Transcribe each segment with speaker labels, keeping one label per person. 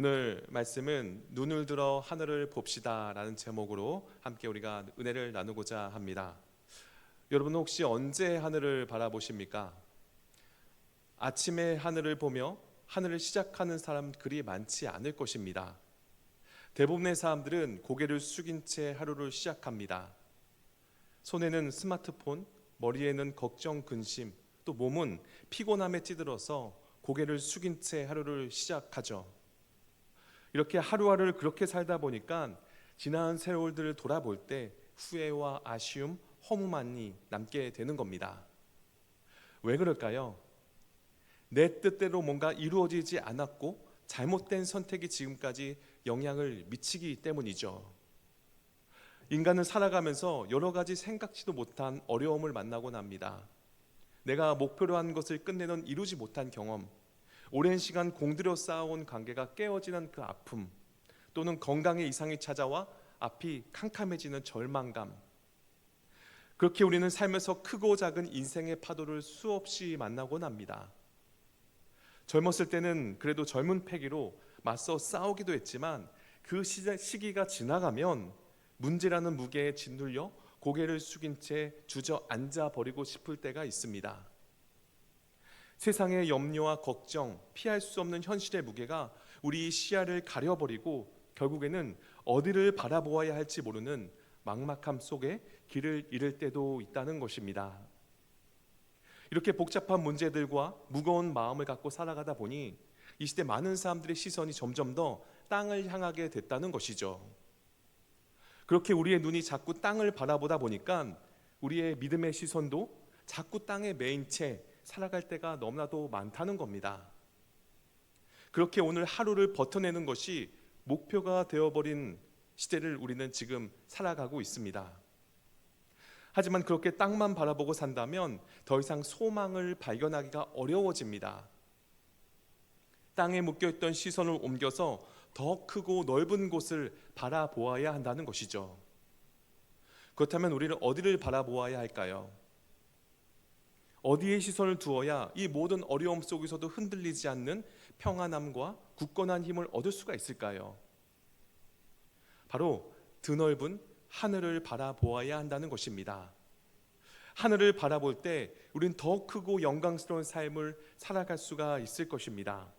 Speaker 1: 오늘 말씀은 눈을 들어 하늘을 봅시다 라는 제목으로 함께 우리가 은혜를 나누고자 합니다. 여러분은 혹시 언제 하늘을 바라보십니까? 아침에 하늘을 보며 하늘을 시작하는 사람 그리 많지 않을 것입니다. 대부분의 사람들은 고개를 숙인 채 하루를 시작합니다. 손에는 스마트폰, 머리에는 걱정, 근심, 또 몸은 피곤함에 찌들어서 고개를 숙인 채 하루를 시작하죠. 이렇게 하루하루를 그렇게 살다 보니까 지난 세월들을 돌아볼 때 후회와 아쉬움, 허무만이 남게 되는 겁니다. 왜 그럴까요? 내 뜻대로 뭔가 이루어지지 않았고 잘못된 선택이 지금까지 영향을 미치기 때문이죠. 인간은 살아가면서 여러 가지 생각지도 못한 어려움을 만나곤 합니다. 내가 목표로 한 것을 끝내는 이루지 못한 경험, 오랜 시간 공들여 쌓아온 관계가 깨어지는 그 아픔, 또는 건강에 이상이 찾아와 앞이 캄캄해지는 절망감. 그렇게 우리는 삶에서 크고 작은 인생의 파도를 수없이 만나곤 합니다. 젊었을 때는 그래도 젊은 패기로 맞서 싸우기도 했지만 그 시기가 지나가면 문제라는 무게에 짓눌려 고개를 숙인 채 주저앉아 버리고 싶을 때가 있습니다. 세상의 염려와 걱정, 피할 수 없는 현실의 무게가 우리 시야를 가려버리고 결국에는 어디를 바라보아야 할지 모르는 막막함 속에 길을 잃을 때도 있다는 것입니다. 이렇게 복잡한 문제들과 무거운 마음을 갖고 살아가다 보니 이 시대 많은 사람들의 시선이 점점 더 땅을 향하게 됐다는 것이죠. 그렇게 우리의 눈이 자꾸 땅을 바라보다 보니까 우리의 믿음의 시선도 자꾸 땅에 매인 채 살아갈 때가 너무나도 많다는 겁니다. 그렇게 오늘 하루를 버텨내는 것이 목표가 되어버린 시대를 우리는 지금 살아가고 있습니다. 하지만 그렇게 땅만 바라보고 산다면 더 이상 소망을 발견하기가 어려워집니다. 땅에 묶여있던 시선을 옮겨서 더 크고 넓은 곳을 바라보아야 한다는 것이죠. 그렇다면 우리는 어디를 바라보아야 할까요? 어디에 시선을 두어야 이 모든 어려움 속에서도 흔들리지 않는 평안함과 굳건한 힘을 얻을 수가 있을까요? 바로 드넓은 하늘을 바라보아야 한다는 것입니다. 하늘을 바라볼 때 우리는 더 크고 영광스러운 삶을 살아갈 수가 있을 것입니다.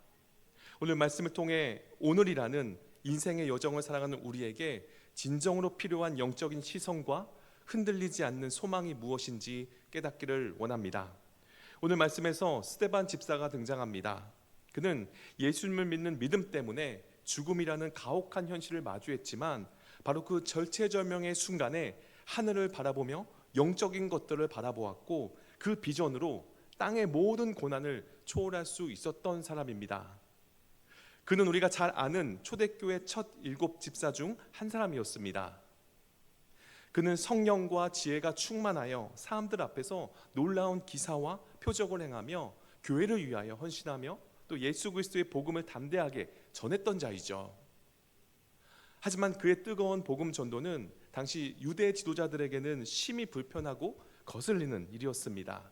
Speaker 1: 오늘 말씀을 통해 오늘이라는 인생의 여정을 살아가는 우리에게 진정으로 필요한 영적인 시선과 흔들리지 않는 소망이 무엇인지 깨닫기를 원합니다. 오늘 말씀에서 스데반 집사가 등장합니다. 그는 예수님을 믿는 믿음 때문에 죽음이라는 가혹한 현실을 마주했지만 바로 그 절체절명의 순간에 하늘을 바라보며 영적인 것들을 바라보았고 그 비전으로 땅의 모든 고난을 초월할 수 있었던 사람입니다. 그는 우리가 잘 아는 초대교회 첫 7 집사 중 한 사람이었습니다. 그는 성령과 지혜가 충만하여 사람들 앞에서 놀라운 기사와 표적을 행하며 교회를 위하여 헌신하며 또 예수 그리스도의 복음을 담대하게 전했던 자이죠. 하지만 그의 뜨거운 복음 전도는 당시 유대 지도자들에게는 심히 불편하고 거슬리는 일이었습니다.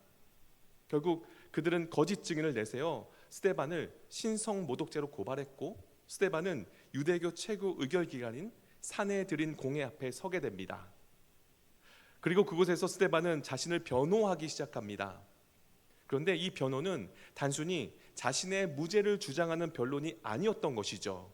Speaker 1: 결국 그들은 거짓 증인을 내세워 스데반을 신성 모독죄로 고발했고 스데반은 유대교 최고 의결기관인 산헤드린 공회 앞에 서게 됩니다. 그리고 그곳에서 스데반은 자신을 변호하기 시작합니다. 그런데 이 변호는 단순히 자신의 무죄를 주장하는 변론이 아니었던 것이죠.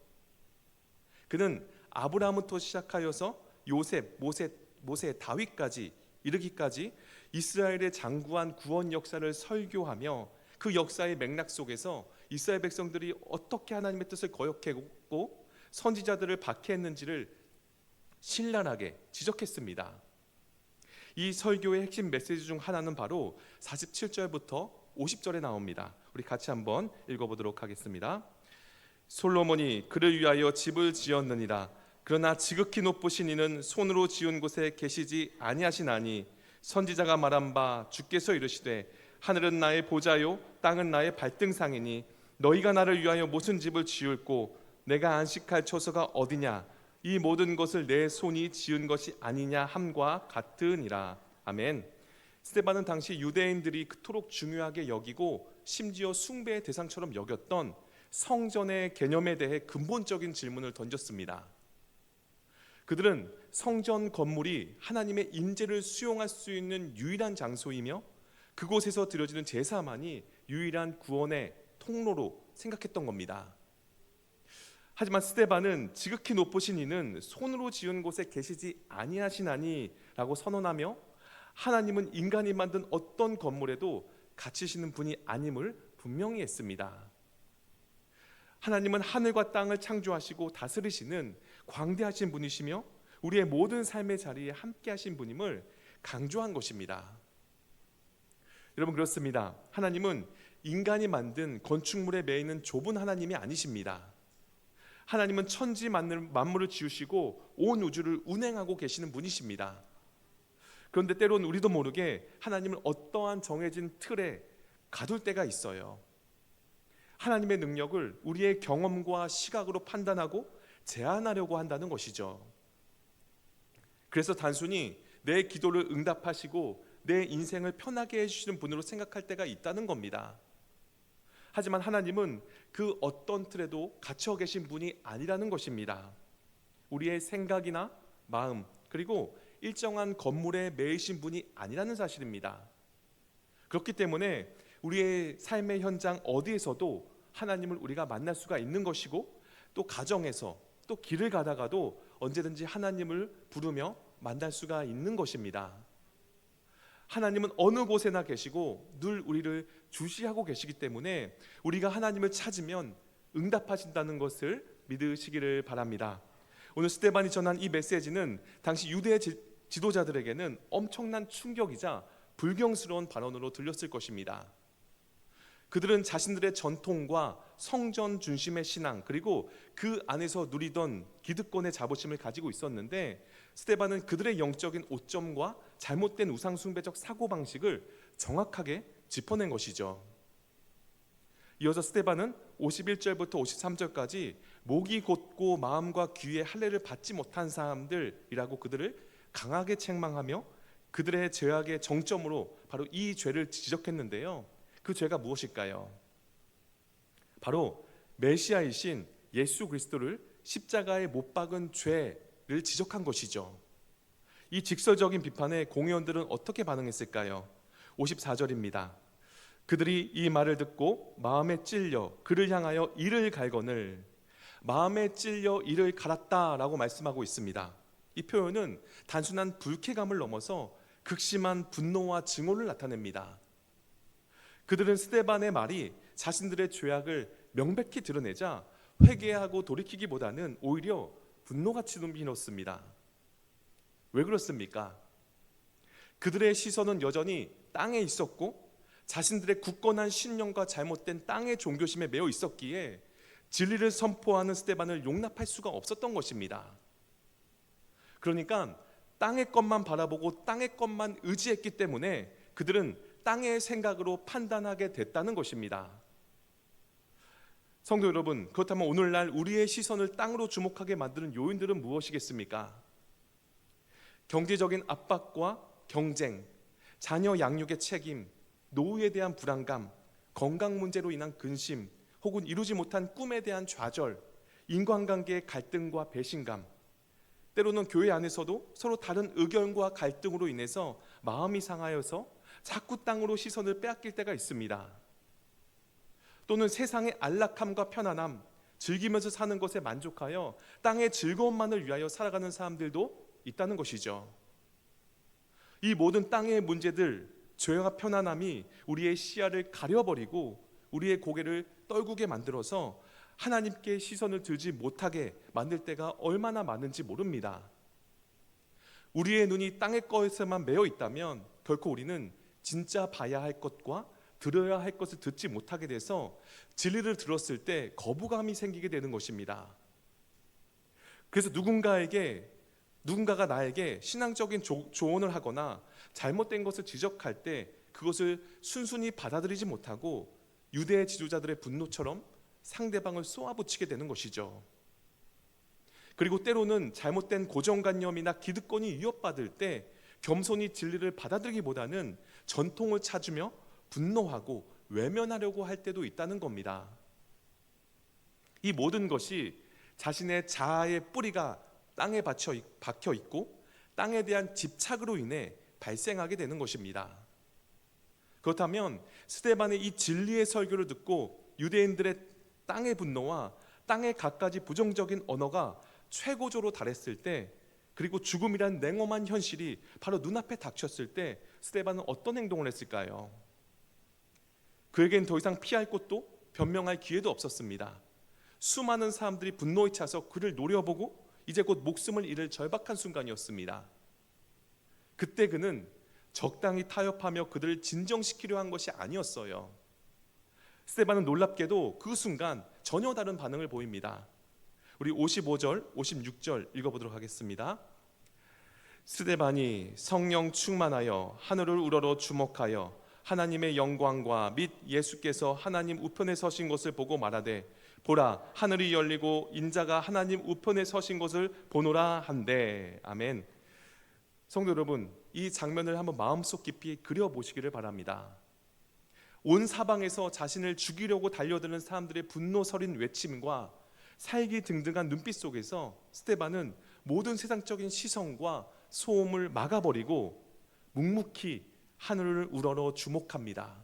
Speaker 1: 그는 아브라함부터 시작하여서 요셉, 모세, 다윗까지 이르기까지 이스라엘의 장구한 구원 역사를 설교하며 그 역사의 맥락 속에서 이스라엘 백성들이 어떻게 하나님의 뜻을 거역했고 선지자들을 박해했는지를 신랄하게 지적했습니다. 이 설교의 핵심 메시지 중 하나는 바로 47절부터 50절에 나옵니다. 우리 같이 한번 읽어보도록 하겠습니다. 솔로몬이 그를 위하여 집을 지었느니라. 그러나 지극히 높으신 이는 손으로 지은 곳에 계시지 아니하시나니 선지자가 말한 바 주께서 이르시되 하늘은 나의 보좌요 땅은 나의 발등상이니 너희가 나를 위하여 무슨 집을 지을꼬 내가 안식할 처소가 어디냐 이 모든 것을 내 손이 지은 것이 아니냐 함과 같으니라. 아멘. 스데반은 당시 유대인들이 그토록 중요하게 여기고 심지어 숭배의 대상처럼 여겼던 성전의 개념에 대해 근본적인 질문을 던졌습니다. 그들은 성전 건물이 하나님의 임재를 수용할 수 있는 유일한 장소이며 그곳에서 드려지는 제사만이 유일한 구원의 통로로 생각했던 겁니다. 하지만 스데반은 지극히 높으신 이는 손으로 지은 곳에 계시지 아니하시나니 라고 선언하며 하나님은 인간이 만든 어떤 건물에도 갇히시는 분이 아님을 분명히 했습니다. 하나님은 하늘과 땅을 창조하시고 다스리시는 광대하신 분이시며 우리의 모든 삶의 자리에 함께 하신 분임을 강조한 것입니다. 여러분, 그렇습니다. 하나님은 인간이 만든 건축물에 매이는 좁은 하나님이 아니십니다. 하나님은 천지 만물을 지으시고 온 우주를 운행하고 계시는 분이십니다. 그런데 때로는 우리도 모르게 하나님을 어떠한 정해진 틀에 가둘 때가 있어요. 하나님의 능력을 우리의 경험과 시각으로 판단하고 제한하려고 한다는 것이죠. 그래서 단순히 내 기도를 응답하시고 내 인생을 편하게 해주시는 분으로 생각할 때가 있다는 겁니다. 하지만 하나님은 그 어떤 틀에도 갇혀 계신 분이 아니라는 것입니다. 우리의 생각이나 마음, 그리고 일정한 건물에 매이신 분이 아니라는 사실입니다. 그렇기 때문에 우리의 삶의 현장 어디에서도 하나님을 우리가 만날 수가 있는 것이고, 또 가정에서, 또 길을 가다가도 언제든지 하나님을 부르며 만날 수가 있는 것입니다. 하나님은 어느 곳에나 계시고 늘 우리를 주시하고 계시기 때문에 우리가 하나님을 찾으면 응답하신다는 것을 믿으시기를 바랍니다. 오늘 스데반이 전한 이 메시지는 당시 유대 지도자들에게는 엄청난 충격이자 불경스러운 발언으로 들렸을 것입니다. 그들은 자신들의 전통과 성전 중심의 신앙, 그리고 그 안에서 누리던 기득권의 자부심을 가지고 있었는데, 스데반은 그들의 영적인 오점과 잘못된 우상숭배적 사고방식을 정확하게 짚어낸 것이죠. 이어서 스데반은 51절부터 53절까지 목이 곧고 마음과 귀에 할례를 받지 못한 사람들이라고 그들을 강하게 책망하며 그들의 죄악의 정점으로 바로 이 죄를 지적했는데요. 그 죄가 무엇일까요? 바로 메시아이신 예수 그리스도를 십자가에 못 박은 죄를 지적한 것이죠. 이 직설적인 비판에 공회원들은 어떻게 반응했을까요? 54절입니다. 그들이 이 말을 듣고 마음에 찔려 그를 향하여 이를 갈거늘, 마음에 찔려 이를 갈았다라고 말씀하고 있습니다. 이 표현은 단순한 불쾌감을 넘어서 극심한 분노와 증오를 나타냅니다. 그들은 스데반의 말이 자신들의 죄악을 명백히 드러내자 회개하고 돌이키기보다는 오히려 분노가 치솟는 힘이었습니다. 왜 그렇습니까? 그들의 시선은 여전히 땅에 있었고 자신들의 굳건한 신념과 잘못된 땅의 종교심에 매여 있었기에 진리를 선포하는 스데반을 용납할 수가 없었던 것입니다. 그러니까 땅의 것만 바라보고 땅의 것만 의지했기 때문에 그들은 땅의 생각으로 판단하게 됐다는 것입니다. 성도 여러분, 그렇다면 오늘날 우리의 시선을 땅으로 주목하게 만드는 요인들은 무엇이겠습니까? 경제적인 압박과 경쟁, 자녀 양육의 책임, 노후에 대한 불안감, 건강 문제로 인한 근심, 혹은 이루지 못한 꿈에 대한 좌절, 인간관계의 갈등과 배신감, 때로는 교회 안에서도 서로 다른 의견과 갈등으로 인해서 마음이 상하여서 자꾸 땅으로 시선을 빼앗길 때가 있습니다. 또는 세상의 안락함과 편안함, 즐기면서 사는 것에 만족하여 땅의 즐거움만을 위하여 살아가는 사람들도 있다는 것이죠. 이 모든 땅의 문제들, 죄와 편안함이 우리의 시야를 가려버리고 우리의 고개를 떨구게 만들어서 하나님께 시선을 들지 못하게 만들 때가 얼마나 많은지 모릅니다. 우리의 눈이 땅의 것에만 매여 있다면 결코 우리는 진짜 봐야 할 것과 들어야 할 것을 듣지 못하게 돼서 진리를 들었을 때 거부감이 생기게 되는 것입니다. 그래서 누군가가 나에게 신앙적인 조언을 하거나 잘못된 것을 지적할 때 그것을 순순히 받아들이지 못하고 유대 지도자들의 분노처럼 상대방을 쏘아붙이게 되는 것이죠. 그리고 때로는 잘못된 고정관념이나 기득권이 위협받을 때 겸손히 진리를 받아들이기보다는 전통을 찾으며 분노하고 외면하려고 할 때도 있다는 겁니다. 이 모든 것이 자신의 자아의 뿌리가 땅에 박혀 있고 땅에 대한 집착으로 인해 발생하게 되는 것입니다. 그렇다면 스데반의 이 진리의 설교를 듣고 유대인들의 땅의 분노와 땅에 갖가지 부정적인 언어가 최고조로 달했을 때, 그리고 죽음이란 냉엄한 현실이 바로 눈앞에 닥쳤을 때 스데반은 어떤 행동을 했을까요? 그에겐 더 이상 피할 곳도 변명할 기회도 없었습니다. 수많은 사람들이 분노에 차서 그를 노려보고 이제 곧 목숨을 잃을 절박한 순간이었습니다. 그때 그는 적당히 타협하며 그들을 진정시키려 한 것이 아니었어요. 스데반은 놀랍게도 그 순간 전혀 다른 반응을 보입니다. 우리 55절, 56절 읽어보도록 하겠습니다. 스데반이 성령 충만하여 하늘을 우러러 주목하여 하나님의 영광과 및 예수께서 하나님 우편에 서신 것을 보고 말하되 보라 하늘이 열리고 인자가 하나님 우편에 서신 것을 보노라 한대. 아멘. 성도 여러분, 이 장면을 한번 마음속 깊이 그려보시기를 바랍니다. 온 사방에서 자신을 죽이려고 달려드는 사람들의 분노 서린 외침과 살기 등등한 눈빛 속에서 스데반은 모든 세상적인 시선과 소음을 막아버리고 묵묵히 하늘을 우러러 주목합니다.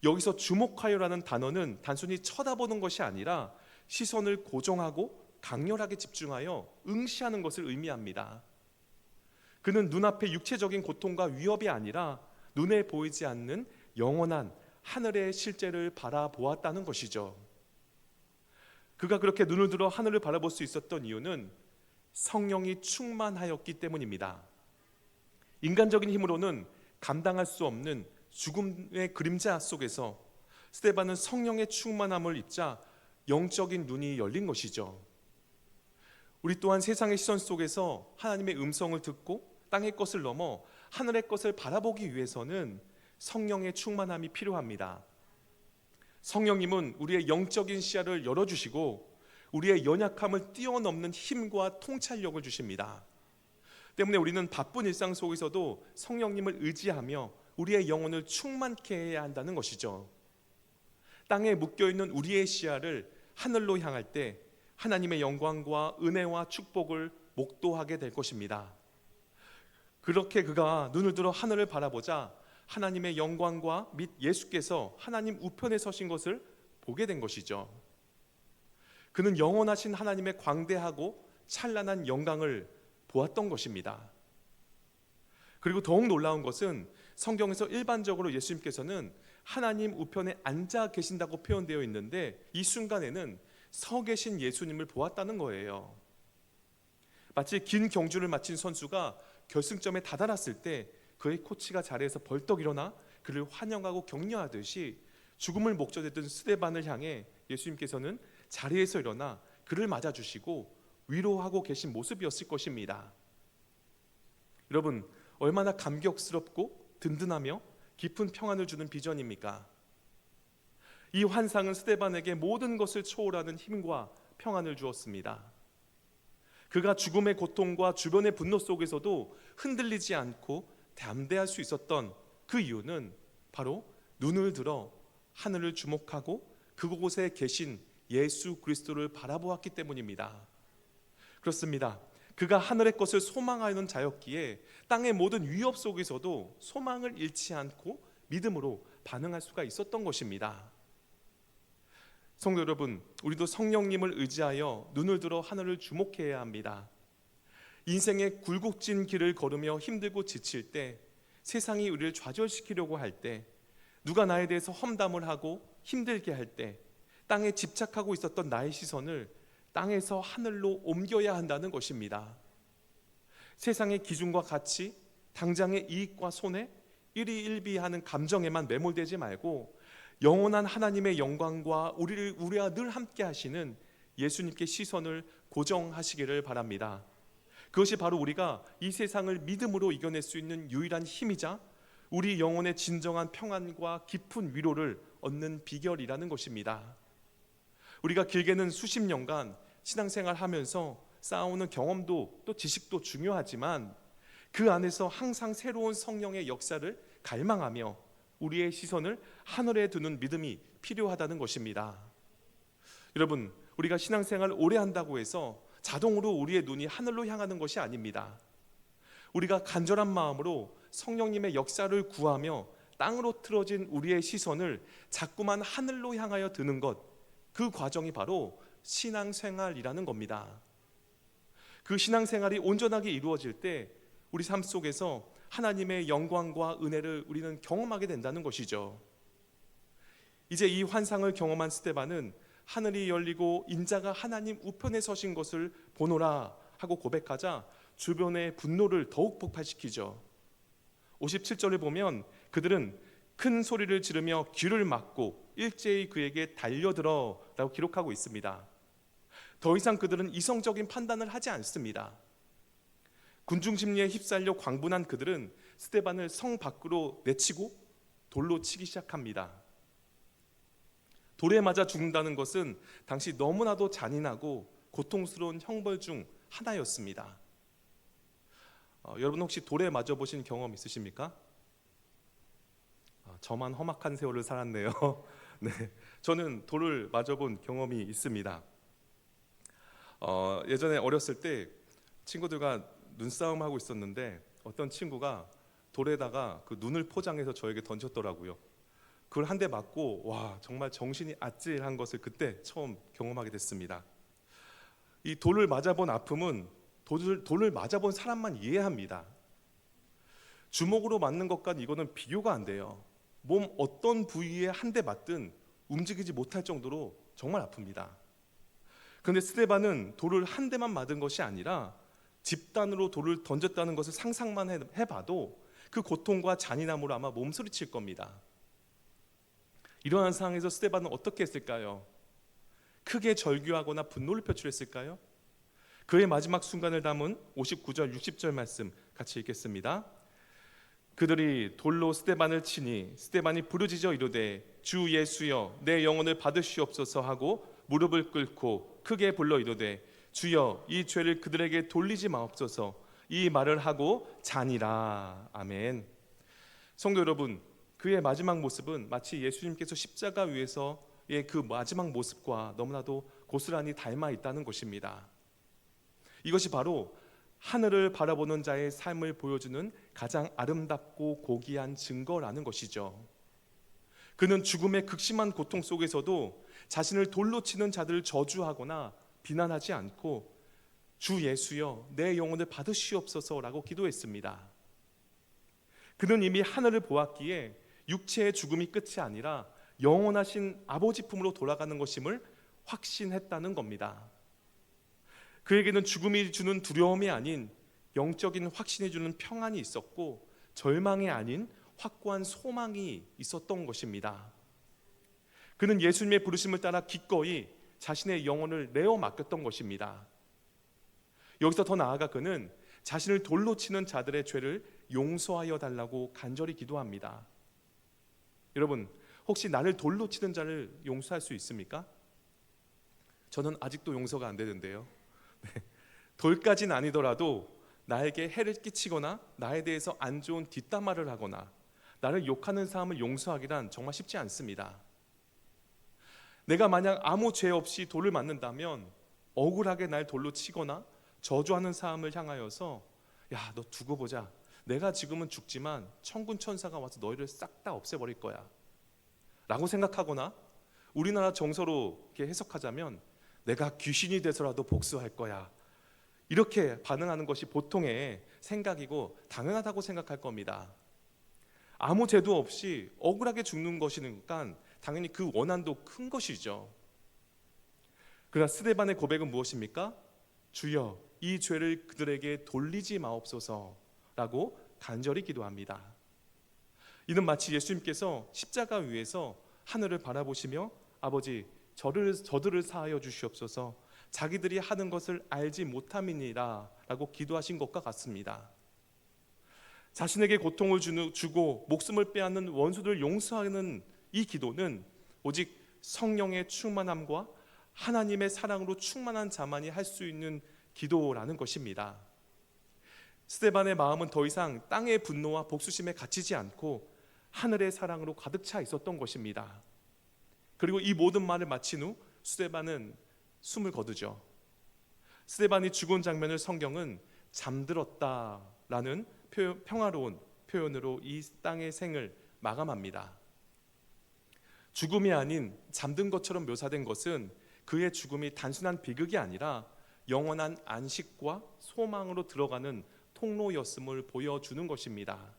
Speaker 1: 여기서 주목하여라는 단어는 단순히 쳐다보는 것이 아니라 시선을 고정하고 강렬하게 집중하여 응시하는 것을 의미합니다. 그는 눈앞의 육체적인 고통과 위협이 아니라 눈에 보이지 않는 영원한 하늘의 실제를 바라보았다는 것이죠. 그가 그렇게 눈을 들어 하늘을 바라볼 수 있었던 이유는 성령이 충만하였기 때문입니다. 인간적인 힘으로는 감당할 수 없는 죽음의 그림자 속에서 스데반은 성령의 충만함을 입자 영적인 눈이 열린 것이죠. 우리 또한 세상의 시선 속에서 하나님의 음성을 듣고 땅의 것을 넘어 하늘의 것을 바라보기 위해서는 성령의 충만함이 필요합니다. 성령님은 우리의 영적인 시야를 열어주시고 우리의 연약함을 뛰어넘는 힘과 통찰력을 주십니다. 때문에 우리는 바쁜 일상 속에서도 성령님을 의지하며 우리의 영혼을 충만케 해야 한다는 것이죠. 땅에 묶여있는 우리의 시야를 하늘로 향할 때 하나님의 영광과 은혜와 축복을 목도하게 될 것입니다. 그렇게 그가 눈을 들어 하늘을 바라보자 하나님의 영광과 및 예수께서 하나님 우편에 서신 것을 보게 된 것이죠. 그는 영원하신 하나님의 광대하고 찬란한 영광을 보았던 것입니다. 그리고 더욱 놀라운 것은 성경에서 일반적으로 예수님께서는 하나님 우편에 앉아 계신다고 표현되어 있는데 이 순간에는 서 계신 예수님을 보았다는 거예요. 마치 긴 경주를 마친 선수가 결승점에 다다랐을 때 그의 코치가 자리에서 벌떡 일어나 그를 환영하고 격려하듯이 죽음을 목전에 둔 스데반을 향해 예수님께서는 자리에서 일어나 그를 맞아주시고 위로하고 계신 모습이었을 것입니다. 여러분, 얼마나 감격스럽고 든든하며 깊은 평안을 주는 비전입니까? 이 환상은 스데반에게 모든 것을 초월하는 힘과 평안을 주었습니다. 그가 죽음의 고통과 주변의 분노 속에서도 흔들리지 않고 담대할 수 있었던 그 이유는 바로 눈을 들어 하늘을 주목하고 그곳에 계신 예수 그리스도를 바라보았기 때문입니다. 그렇습니다. 그가 하늘의 것을 소망하는 자였기에 땅의 모든 위협 속에서도 소망을 잃지 않고 믿음으로 반응할 수가 있었던 것입니다. 성도 여러분, 우리도 성령님을 의지하여 눈을 들어 하늘을 주목해야 합니다. 인생의 굴곡진 길을 걸으며 힘들고 지칠 때, 세상이 우리를 좌절시키려고 할 때, 누가 나에 대해서 험담을 하고 힘들게 할 때, 땅에 집착하고 있었던 나의 시선을 땅에서 하늘로 옮겨야 한다는 것입니다. 세상의 기준과 가치, 당장의 이익과 손해, 일희일비하는 감정에만 매몰되지 말고 영원한 하나님의 영광과 우리와 늘 함께 하시는 예수님께 시선을 고정하시기를 바랍니다. 그것이 바로 우리가 이 세상을 믿음으로 이겨낼 수 있는 유일한 힘이자 우리 영혼의 진정한 평안과 깊은 위로를 얻는 비결이라는 것입니다. 우리가 길게는 수십 년간 신앙생활 하면서 쌓아오는 경험도 또 지식도 중요하지만 그 안에서 항상 새로운 성령의 역사를 갈망하며 우리의 시선을 하늘에 두는 믿음이 필요하다는 것입니다. 여러분, 우리가 신앙생활을 오래 한다고 해서 자동으로 우리의 눈이 하늘로 향하는 것이 아닙니다. 우리가 간절한 마음으로 성령님의 역사를 구하며 땅으로 틀어진 우리의 시선을 자꾸만 하늘로 향하여 드는 것, 그 과정이 바로 신앙생활이라는 겁니다. 그 신앙생활이 온전하게 이루어질 때 우리 삶 속에서 하나님의 영광과 은혜를 우리는 경험하게 된다는 것이죠. 이제 이 환상을 경험한 스데반은 하늘이 열리고 인자가 하나님 우편에 서신 것을 보노라 하고 고백하자 주변의 분노를 더욱 폭발시키죠. 57절을 보면 그들은 큰 소리를 지르며 귀를 막고 일제히 그에게 달려들어 라고 기록하고 있습니다. 더 이상 그들은 이성적인 판단을 하지 않습니다. 군중 심리에 휩쓸려 광분한 그들은 스데반을 성 밖으로 내치고 돌로 치기 시작합니다. 돌에 맞아 죽는다는 것은 당시 너무나도 잔인하고 고통스러운 형벌 중 하나였습니다. 여러분 혹시 돌에 맞아 보신 경험 있으십니까? 저만 험악한 세월을 살았네요. 네, 저는 돌을 맞아 본 경험이 있습니다. 예전에 어렸을 때 친구들과 눈싸움 하고 있었는데 어떤 친구가 돌에다가 그 눈을 포장해서 저에게 던졌더라고요. 그걸 한 대 맞고 와, 정말 정신이 아찔한 것을 그때 처음 경험하게 됐습니다. 이 돌을 맞아본 아픔은 돌을 맞아본 사람만 이해합니다. 주먹으로 맞는 것과는 이거는 비교가 안 돼요. 몸 어떤 부위에 한 대 맞든 움직이지 못할 정도로 정말 아픕니다. 그런데 스데반은 돌을 한 대만 맞은 것이 아니라 집단으로 돌을 던졌다는 것을 상상만 해봐도 그 고통과 잔인함으로 아마 몸서리칠 겁니다. 이러한 상황에서 스데반은 어떻게 했을까요? 크게 절규하거나 분노를 표출했을까요? 그의 마지막 순간을 담은 59절 60절 말씀 같이 읽겠습니다. 그들이 돌로 스데반을 치니 스데반이 부르짖어 이르되 주 예수여 내 영혼을 받으시옵소서 하고 무릎을 꿇고 크게 불러 이르되 주여 이 죄를 그들에게 돌리지 마옵소서. 이 말을 하고 자니라. 아멘. 성도 여러분, 그의 마지막 모습은 마치 예수님께서 십자가 위에서의 그 마지막 모습과 너무나도 고스란히 닮아 있다는 것입니다. 이것이 바로 하늘을 바라보는 자의 삶을 보여주는 가장 아름답고 고귀한 증거라는 것이죠. 그는 죽음의 극심한 고통 속에서도 자신을 돌로 치는 자들을 저주하거나 비난하지 않고 주 예수여 내 영혼을 받으시옵소서라고 기도했습니다. 그는 이미 하늘을 보았기에 육체의 죽음이 끝이 아니라 영원하신 아버지 품으로 돌아가는 것임을 확신했다는 겁니다. 그에게는 죽음이 주는 두려움이 아닌 영적인 확신이 주는 평안이 있었고 절망이 아닌 확고한 소망이 있었던 것입니다. 그는 예수님의 부르심을 따라 기꺼이 자신의 영혼을 내어 맡겼던 것입니다. 여기서 더 나아가 그는 자신을 돌로 치는 자들의 죄를 용서하여 달라고 간절히 기도합니다. 여러분, 혹시 나를 돌로 치는 자를 용서할 수 있습니까? 저는 아직도 용서가 안 되는데요. 돌까지는 아니더라도 나에게 해를 끼치거나 나에 대해서 안 좋은 뒷담화를 하거나 나를 욕하는 사람을 용서하기란 정말 쉽지 않습니다. 내가 만약 아무 죄 없이 돌을 맞는다면 억울하게 날 돌로 치거나 저주하는 사람을 향하여서 야, 너 두고 보자. 내가 지금은 죽지만 천군 천사가 와서 너희를 싹 다 없애버릴 거야 라고 생각하거나 우리나라 정서로 이렇게 해석하자면 내가 귀신이 돼서라도 복수할 거야 이렇게 반응하는 것이 보통의 생각이고 당연하다고 생각할 겁니다. 아무 죄도 없이 억울하게 죽는 것이니까 당연히 그 원한도 큰 것이죠. 그러나 스데반의 고백은 무엇입니까? 주여 이 죄를 그들에게 돌리지 마옵소서라고 간절히 기도합니다. 이는 마치 예수님께서 십자가 위에서 하늘을 바라보시며 아버지 저들을 사하여 주시옵소서 자기들이 하는 것을 알지 못함이니라 라고 기도하신 것과 같습니다. 자신에게 고통을 주고 목숨을 빼앗는 원수들을 용서하는 이 기도는 오직 성령의 충만함과 하나님의 사랑으로 충만한 자만이 할 수 있는 기도라는 것입니다. 스데반의 마음은 더 이상 땅의 분노와 복수심에 갇히지 않고 하늘의 사랑으로 가득 차 있었던 것입니다. 그리고 이 모든 말을 마친 후 스데반은 숨을 거두죠. 스데반이 죽은 장면을 성경은 잠들었다라는 평화로운 표현으로 이 땅의 생을 마감합니다. 죽음이 아닌 잠든 것처럼 묘사된 것은 그의 죽음이 단순한 비극이 아니라 영원한 안식과 소망으로 들어가는 통로였음을 보여주는 것입니다.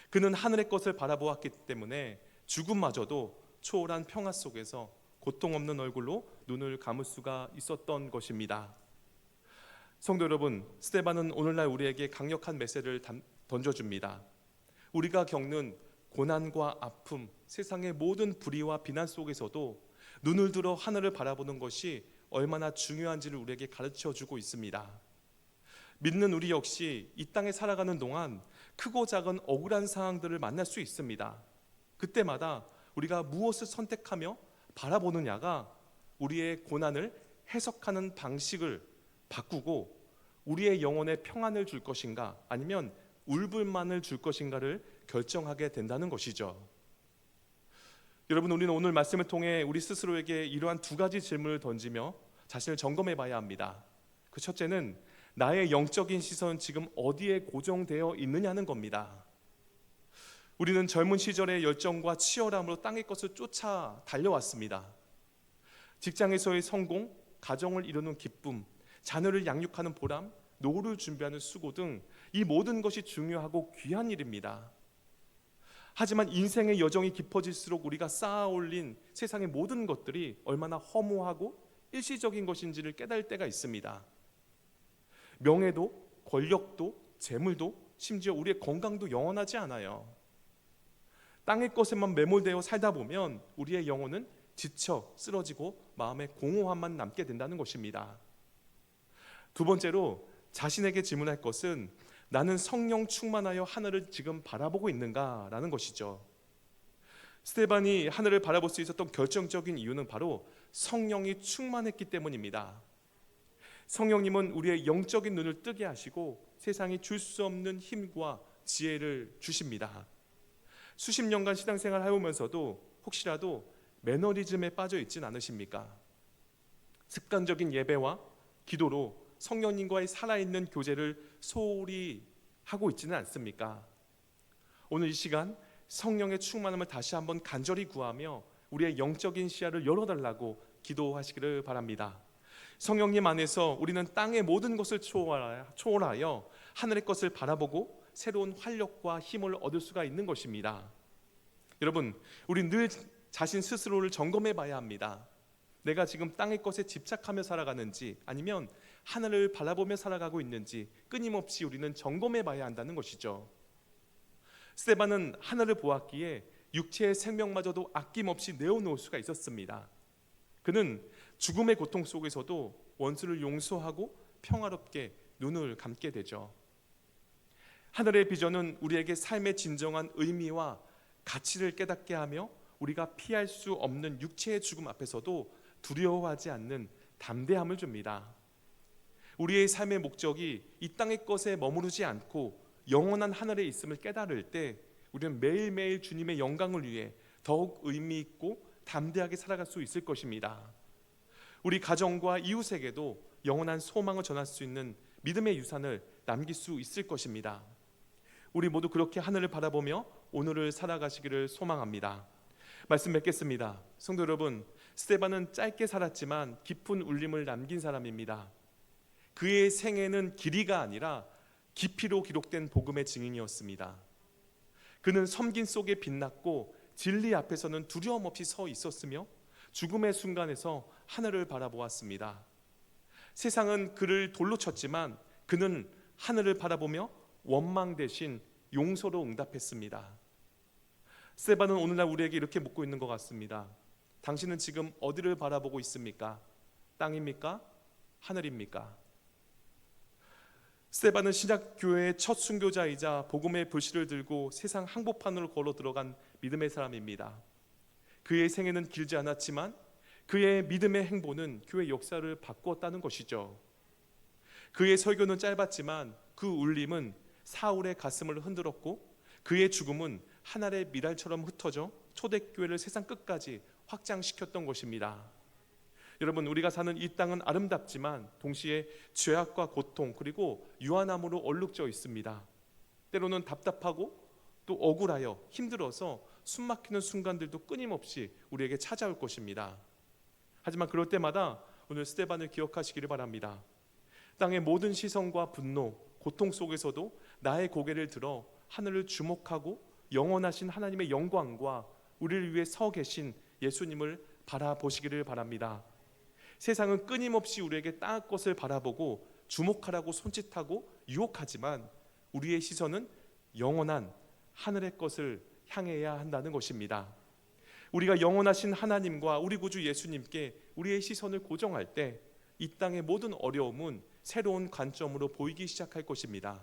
Speaker 1: 그는 하늘의 것을 바라보았기 때문에 죽음마저도 초월한 평화 속에서 고통 없는 얼굴로 눈을 감을 수가 있었던 것입니다. 성도 여러분, 스데반은 오늘날 우리에게 강력한 메시지를 던져줍니다. 우리가 겪는 고난과 아픔, 세상의 모든 불의와 비난 속에서도 눈을 들어 하늘을 바라보는 것이 얼마나 중요한지를 우리에게 가르쳐주고 있습니다. 믿는 우리 역시 이 땅에 살아가는 동안 크고 작은 억울한 상황들을 만날 수 있습니다. 그때마다 우리가 무엇을 선택하며 바라보느냐가 우리의 고난을 해석하는 방식을 바꾸고 우리의 영혼에 평안을 줄 것인가 아니면 울분만을 줄 것인가를 결정하게 된다는 것이죠. 여러분, 우리는 오늘 말씀을 통해 우리 스스로에게 이러한 두 가지 질문을 던지며 자신을 점검해 봐야 합니다. 그 첫째는 나의 영적인 시선은 지금 어디에 고정되어 있느냐는 겁니다. 우리는 젊은 시절의 열정과 치열함으로 땅의 것을 쫓아 달려왔습니다. 직장에서의 성공, 가정을 이루는 기쁨, 자녀를 양육하는 보람, 노후를 준비하는 수고 등 이 모든 것이 중요하고 귀한 일입니다. 하지만 인생의 여정이 깊어질수록 우리가 쌓아 올린 세상의 모든 것들이 얼마나 허무하고 일시적인 것인지를 깨달을 때가 있습니다. 명예도, 권력도, 재물도, 심지어 우리의 건강도 영원하지 않아요. 땅의 것에만 매몰되어 살다 보면 우리의 영혼은 지쳐 쓰러지고 마음의 공허함만 남게 된다는 것입니다. 두 번째로 자신에게 질문할 것은 나는 성령 충만하여 하늘을 지금 바라보고 있는가라는 것이죠. 스데반이 하늘을 바라볼 수 있었던 결정적인 이유는 바로 성령이 충만했기 때문입니다. 성령님은 우리의 영적인 눈을 뜨게 하시고 세상이 줄 수 없는 힘과 지혜를 주십니다. 수십 년간 신앙생활을 해오면서도 혹시라도 매너리즘에 빠져 있진 않으십니까? 습관적인 예배와 기도로 성령님과의 살아있는 교제를 소홀히 하고 있지는 않습니까? 오늘 이 시간 성령의 충만함을 다시 한번 간절히 구하며 우리의 영적인 시야를 열어달라고 기도하시기를 바랍니다. 성령님 안에서 우리는 땅의 모든 것을 초월하여 하늘의 것을 바라보고 새로운 활력과 힘을 얻을 수가 있는 것입니다. 여러분, 우리 늘 자신 스스로를 점검해 봐야 합니다. 내가 지금 땅의 것에 집착하며 살아가는지 아니면 하늘을 바라보며 살아가고 있는지 끊임없이 우리는 점검해 봐야 한다는 것이죠. 스데반은 하늘을 보았기에 육체의 생명마저도 아낌없이 내어놓을 수가 있었습니다. 그는 죽음의 고통 속에서도 원수를 용서하고 평화롭게 눈을 감게 되죠. 하늘의 비전은 우리에게 삶의 진정한 의미와 가치를 깨닫게 하며 우리가 피할 수 없는 육체의 죽음 앞에서도 두려워하지 않는 담대함을 줍니다. 우리의 삶의 목적이 이 땅의 것에 머무르지 않고 영원한 하늘에 있음을 깨달을 때 우리는 매일매일 주님의 영광을 위해 더욱 의미 있고 담대하게 살아갈 수 있을 것입니다. 우리 가정과 이웃에게도 영원한 소망을 전할 수 있는 믿음의 유산을 남길 수 있을 것입니다. 우리 모두 그렇게 하늘을 바라보며 오늘을 살아가시기를 소망합니다. 말씀 맺겠습니다. 성도 여러분, 스데반은 짧게 살았지만 깊은 울림을 남긴 사람입니다. 그의 생애는 길이가 아니라 깊이로 기록된 복음의 증인이었습니다. 그는 섬긴 속에 빛났고 진리 앞에서는 두려움 없이 서 있었으며 죽음의 순간에서 하늘을 바라보았습니다. 세상은 그를 돌로 쳤지만 그는 하늘을 바라보며 원망 대신 용서로 응답했습니다. 스데반은 오늘날 우리에게 이렇게 묻고 있는 것 같습니다. 당신은 지금 어디를 바라보고 있습니까? 땅입니까? 하늘입니까? 스데반은 신약교회의 첫 순교자이자 복음의 불씨를 들고 세상 항복판으로 걸어 들어간 믿음의 사람입니다. 그의 생애는 길지 않았지만 그의 믿음의 행보는 교회 역사를 바꾸었다는 것이죠. 그의 설교는 짧았지만 그 울림은 사울의 가슴을 흔들었고 그의 죽음은 하늘의 미랄처럼 흩어져 초대교회를 세상 끝까지 확장시켰던 것입니다. 여러분, 우리가 사는 이 땅은 아름답지만 동시에 죄악과 고통 그리고 유한함으로 얼룩져 있습니다. 때로는 답답하고 또 억울하여 힘들어서 숨막히는 순간들도 끊임없이 우리에게 찾아올 것입니다. 하지만 그럴 때마다 오늘 스데반을 기억하시기를 바랍니다. 땅의 모든 시선과 분노, 고통 속에서도 나의 고개를 들어 하늘을 주목하고 영원하신 하나님의 영광과 우리를 위해 서 계신 예수님을 바라보시기를 바랍니다. 세상은 끊임없이 우리에게 땅의 것을 바라보고 주목하라고 손짓하고 유혹하지만 우리의 시선은 영원한 하늘의 것을 향해야 한다는 것입니다. 우리가 영원하신 하나님과 우리 구주 예수님께 우리의 시선을 고정할 때 이 땅의 모든 어려움은 새로운 관점으로 보이기 시작할 것입니다.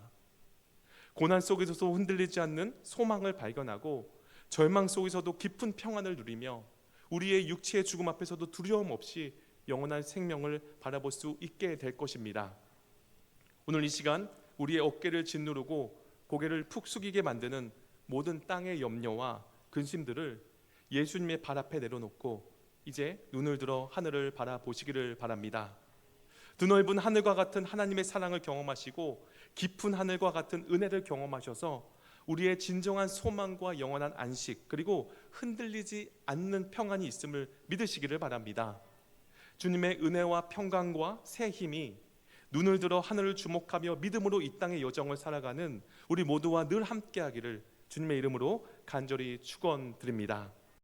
Speaker 1: 고난 속에서도 흔들리지 않는 소망을 발견하고 절망 속에서도 깊은 평안을 누리며 우리의 육체의 죽음 앞에서도 두려움 없이 영원한 생명을 바라볼 수 있게 될 것입니다. 오늘 이 시간 우리의 어깨를 짓누르고 고개를 푹 숙이게 만드는 모든 땅의 염려와 근심들을 예수님의 발 앞에 내려놓고 이제 눈을 들어 하늘을 바라보시기를 바랍니다. 드넓은 하늘과 같은 하나님의 사랑을 경험하시고 깊은 하늘과 같은 은혜를 경험하셔서 우리의 진정한 소망과 영원한 안식 그리고 흔들리지 않는 평안이 있음을 믿으시기를 바랍니다. 주님의 은혜와 평강과 새 힘이 눈을 들어 하늘을 주목하며 믿음으로 이 땅의 여정을 살아가는 우리 모두와 늘 함께하기를 주님의 이름으로 간절히 축원드립니다.